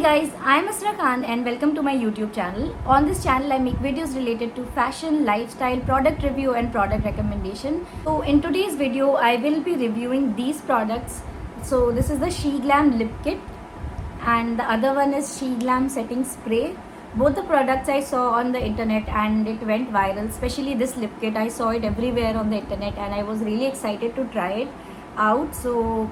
guys, I am Asra Khan and welcome to my YouTube channel. On this channel I make videos related to fashion, lifestyle, product review and product recommendation. So in today's video I will be reviewing these products. So this is the She Glam Lip Kit and the other one is She Glam Setting Spray. Both the products I saw on the internet and it went viral, especially this lip kit. I saw it everywhere on the internet and I was really excited to try it out. So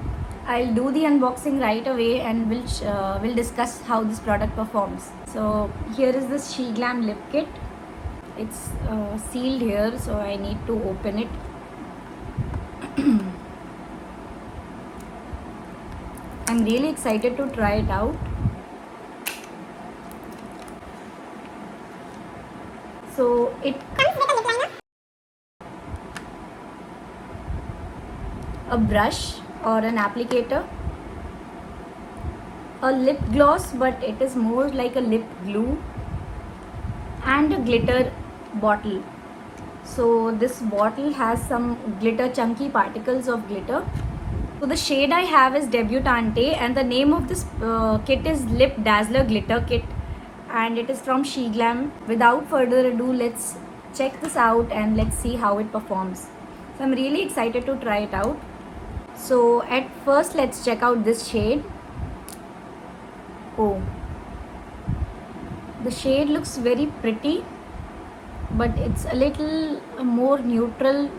I'll do the unboxing right away and we'll discuss how this product performs. So here is this She Glam Lip Kit. It's sealed here, so I need to open it. I'm really excited to try it out. So it comes with a lip liner, a brush or an applicator, a lip gloss, but it is more like a lip glue, and a glitter bottle. So this bottle has some glitter, chunky particles of glitter. So the shade I have is Debutante and the name of this kit is Lip Dazzler Glitter Kit and it is from She Glam. Without further ado, let's check this out and let's see how it performs. So I'm really excited to try it out. So at first let's check out this shade. Oh, the shade looks very pretty, but it's a little more neutral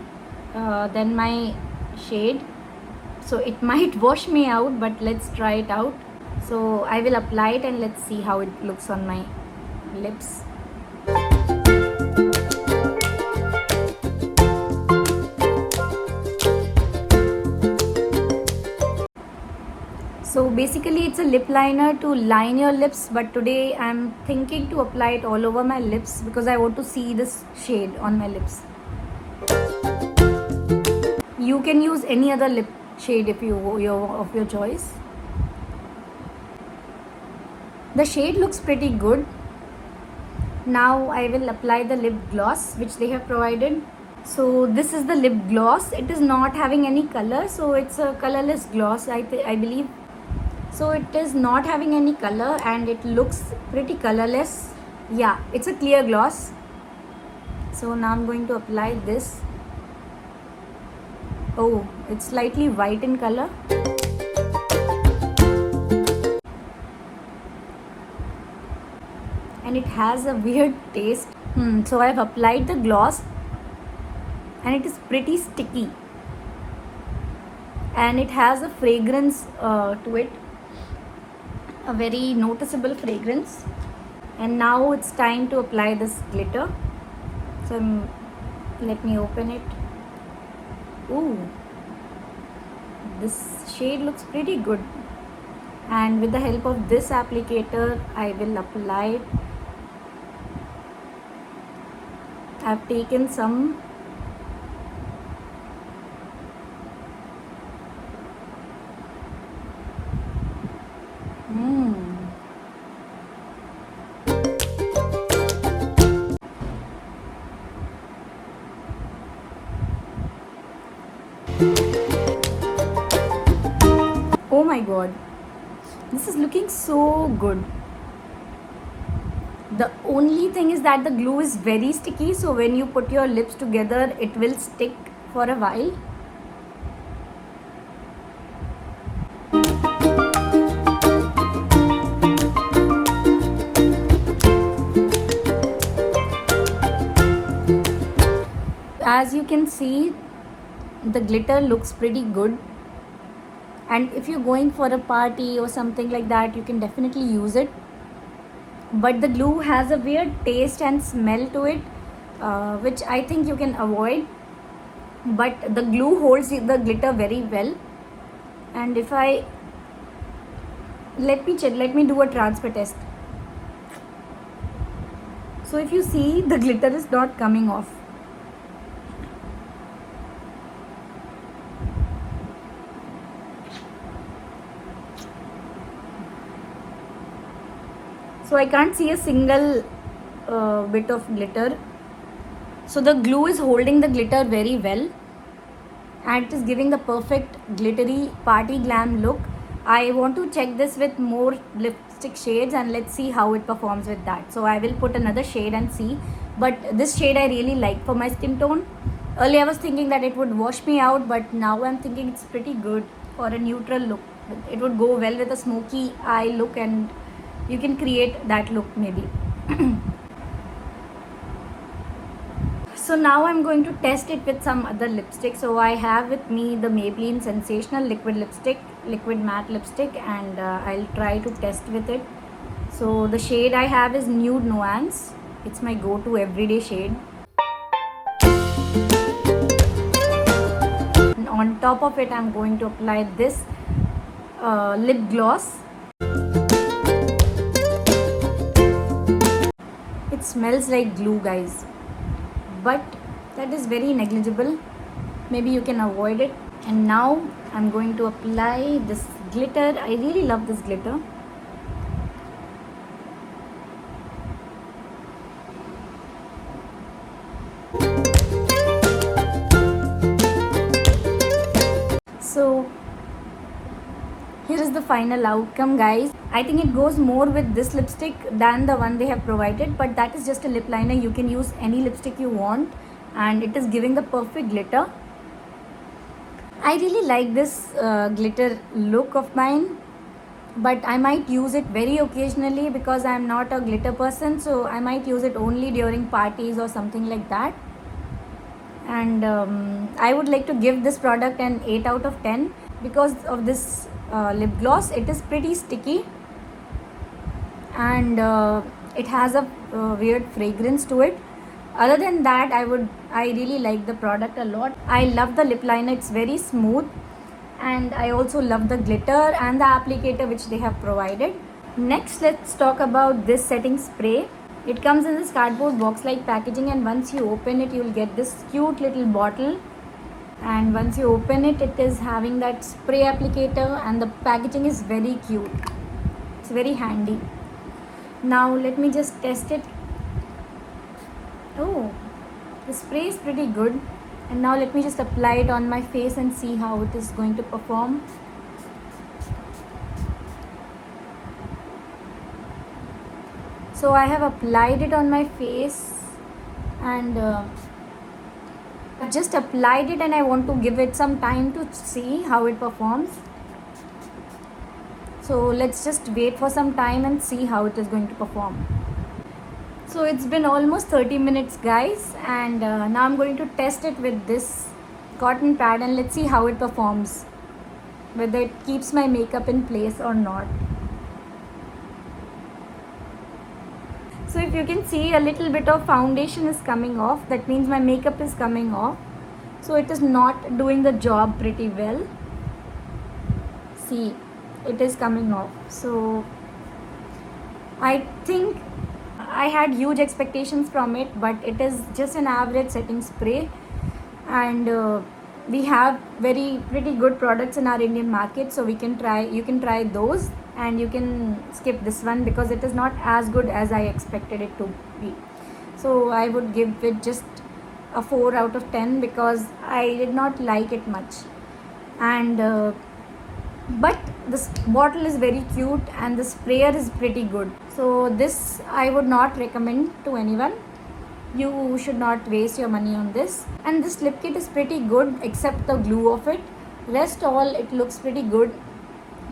than my shade, so it might wash me out, but let's try it out. So I will apply it and let's see how it looks on my lips. So basically it's a lip liner to line your lips, but today I'm thinking to apply it all over my lips because I want to see this shade on my lips. You can use any other lip shade if of your choice. The shade looks pretty good. Now I will apply the lip gloss which they have provided. So this is the lip gloss. It is not having any color, so it's a colorless gloss, I believe. So it is not having any color and it looks pretty colorless. Yeah, it's a clear gloss. So now I'm going to apply this. Oh, it's slightly white in color. And it has a weird taste. So I've applied the gloss and it is pretty sticky. And it has a fragrance to it. A very noticeable fragrance. And now it's time to apply this glitter. So let me open it. Ooh, this shade looks pretty good. And with the help of this applicator, I will apply it. I've taken some. Oh my god, this is looking so good. The only thing is that the glue is very sticky, so when you put your lips together it will stick for a while. As you can see, the glitter looks pretty good, and if you're going for a party or something like that, you can definitely use it. But the glue has a weird taste and smell to it, which I think you can avoid. But the glue holds the glitter very well. And if I let me do a transfer test. So if you see, the glitter is not coming off. So I can't see a single bit of glitter. So the glue is holding the glitter very well and it is giving the perfect glittery party glam look. I want to check this with more lipstick shades and let's see how it performs with that. So I will put another shade and see. But this shade I really like for my skin tone. Earlier I was thinking that it would wash me out, but now I'm thinking it's pretty good for a neutral look. It would go well with a smoky eye look and you can create that look maybe. So now I'm going to test it with some other lipstick. So I have with me the Maybelline Sensational Liquid Lipstick, Liquid Matte Lipstick, and I'll try to test with it. So the shade I have is Nude Nuance. It's my go-to everyday shade. And on top of it, I'm going to apply this lip gloss. It smells like glue, guys, but that is very negligible. Maybe you can avoid it. And now I'm going to apply this glitter. I really love this glitter. So here is the final outcome, guys. I think it goes more with this lipstick than the one they have provided, but that is just a lip liner. You can use any lipstick you want and it is giving the perfect glitter. I really like this glitter look of mine, but I might use it very occasionally because I am not a glitter person, so I might use it only during parties or something like that. And I would like to give this product an 8 out of 10 because of this lip gloss. It is pretty sticky and it has a weird fragrance to it. Other than that, I really like the product a lot. I love the lip liner. It's very smooth, and I also love the glitter and the applicator which they have provided. Next, let's talk about this setting spray. It comes in this cardboard box like packaging, and once you open it, you will get this cute little bottle. And once you open it, it is having that spray applicator, and the packaging is very cute. It's very handy. Now let me just test it. Oh, the spray is pretty good. And now let me just apply it on my face and see how it is going to perform. So I have applied it on my face and I've just applied it, and I want to give it some time to see how it performs. So let's just wait for some time and see how it is going to perform. So it's been almost 30 minutes, guys, and now I'm going to test it with this cotton pad and let's see how it performs, whether it keeps my makeup in place or not. So if you can see, a little bit of foundation is coming off. That means my makeup is coming off. So it is not doing the job pretty well. See, it is coming off. So I think I had huge expectations from it, but it is just an average setting spray. And we have pretty good products in our Indian market, so you can try those, and you can skip this one because it is not as good as I expected it to be. So I would give it just a 4 out of 10 because I did not like it much. And but this bottle is very cute and the sprayer is pretty good. So this I would not recommend to anyone. You should not waste your money on this. And this lip kit is pretty good except the glue of it. Rest all, it looks pretty good,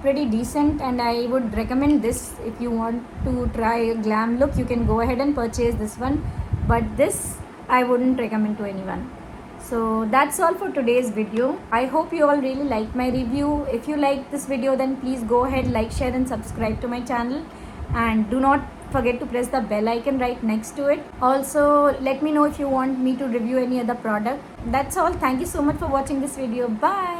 pretty decent, and I would recommend this. If you want to try a glam look, you can go ahead and purchase this one, but this I wouldn't recommend to anyone. So that's all for today's video. I hope you all really liked my review. If you like this video, then please go ahead, like, share and subscribe to my channel, and do not forget to press the bell icon right next to it. Also, let me know if you want me to review any other product. That's all. Thank you so much for watching this video. Bye.